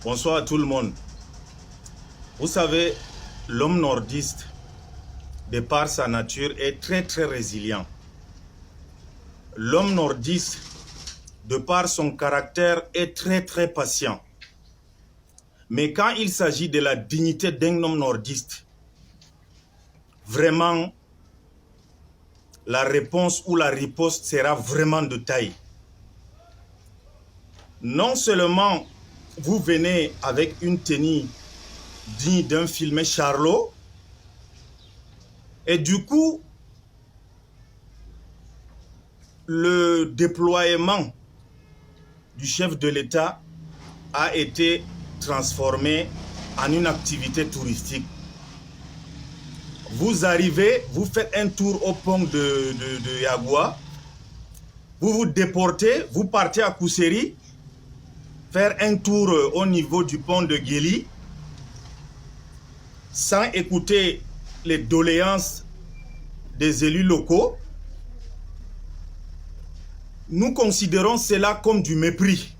Bonsoir à tout le monde. Vous savez, l'homme nordiste, de par sa nature, est très résilient. L'homme nordiste, de par son caractère, est très patient. Mais quand il s'agit de la dignité d'un homme nordiste, vraiment, la réponse ou la riposte sera vraiment de taille. Non seulement vous venez avec une tenue digne d'un film Charlot, et du coup, le déploiement du chef de l'État a été transformé en une activité touristique. Vous arrivez, vous faites un tour au pont de Yagua, vous vous déportez, vous partez à Kousséri, faire un tour au niveau du pont de Guéli, sans écouter les doléances des élus locaux. Nous considérons cela comme du mépris.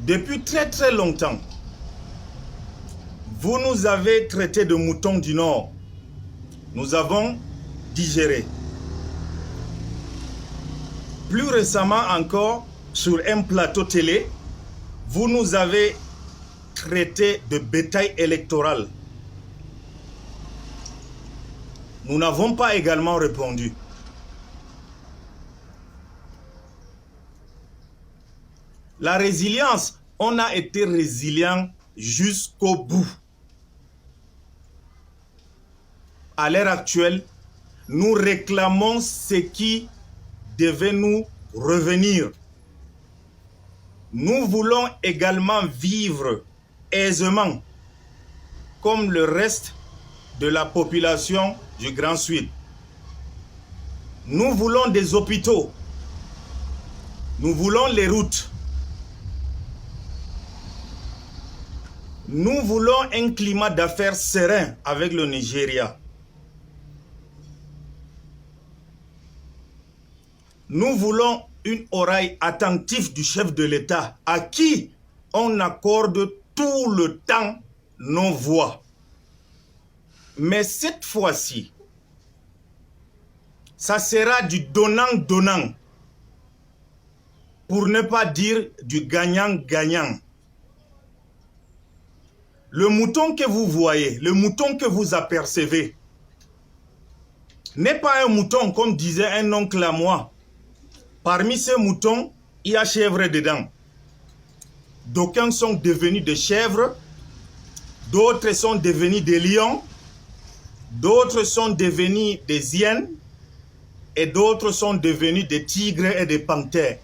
Depuis très longtemps, vous nous avez traités de moutons du Nord. Nous avons digéré. Plus récemment encore, sur un plateau télé, vous nous avez traités de bétail électoral. Nous n'avons pas également répondu. La résilience, on a été résilient jusqu'au bout. À l'heure actuelle, nous réclamons ce qui devait nous revenir. Nous voulons également vivre aisément, comme le reste de la population du Grand Sud. Nous voulons des hôpitaux. Nous voulons les routes. Nous voulons un climat d'affaires serein avec le Nigeria. Nous voulons une oreille attentive du chef de l'État à qui on accorde tout le temps nos voix. Mais cette fois-ci, ça sera du donnant-donnant, pour ne pas dire du gagnant-gagnant. Le mouton que vous voyez, le mouton que vous apercevez, n'est pas un mouton comme disait un oncle à moi. Parmi ces moutons, il y a chèvre dedans. D'aucuns sont devenus des chèvres, d'autres sont devenus des lions, d'autres sont devenus des hyènes et d'autres sont devenus des tigres et des panthères.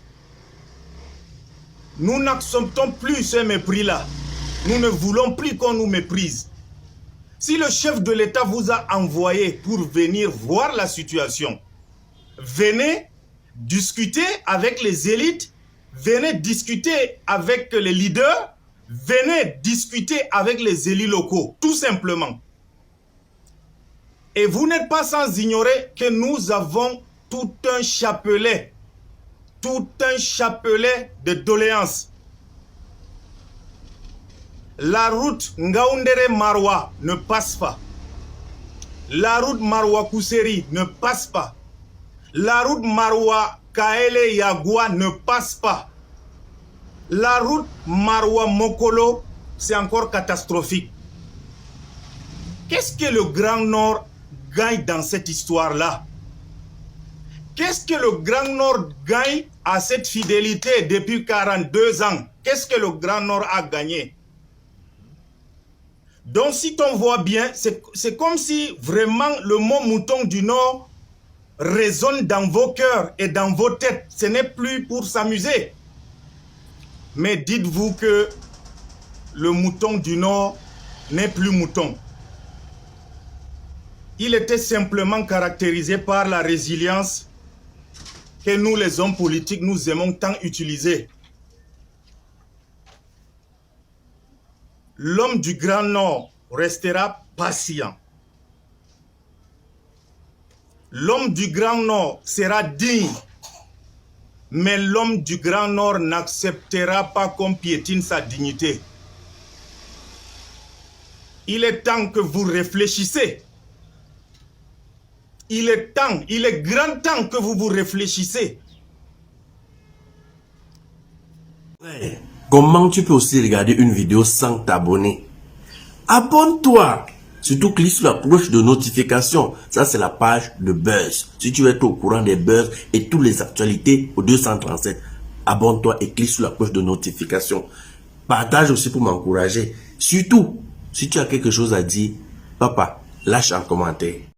Nous n'acceptons plus ce mépris-là. Nous ne voulons plus qu'on nous méprise. Si le chef de l'État vous a envoyé pour venir voir la situation, venez discuter avec les élites, venez discuter avec les leaders, venez discuter avec les élus locaux, tout simplement. Et vous n'êtes pas sans ignorer que nous avons tout un chapelet de doléances. La route Ngaoundéré Marwa ne passe pas. La route Marwa Kousséri ne passe pas. La route Marwa Kaele Yagua ne passe pas. La route Marwa Mokolo, c'est encore catastrophique. Qu'est-ce que le Grand Nord gagne dans cette histoire-là? Qu'est-ce que le Grand Nord gagne à cette fidélité depuis 42 ans? Qu'est-ce que le Grand Nord a gagné? Donc si on voit bien, c'est comme si vraiment le mot mouton du Nord résonne dans vos cœurs et dans vos têtes. Ce n'est plus pour s'amuser. Mais dites-vous que le mouton du Nord n'est plus mouton. Il était simplement caractérisé par la résilience que nous, les hommes politiques, nous aimons tant utiliser. L'homme du Grand Nord restera patient. L'homme du Grand Nord sera digne. Mais l'homme du Grand Nord n'acceptera pas qu'on piétine sa dignité. Il est temps que vous réfléchissez. Il est grand temps que vous réfléchissez. Comment tu peux aussi regarder une vidéo sans t'abonner? Abonne-toi! Surtout clique sur la cloche de notification. Ça, c'est la page de Buzz. Si tu veux être au courant des buzz et toutes les actualités au 237, abonne-toi et clique sur la cloche de notification. Partage aussi pour m'encourager. Surtout, si tu as quelque chose à dire, papa, lâche un commentaire.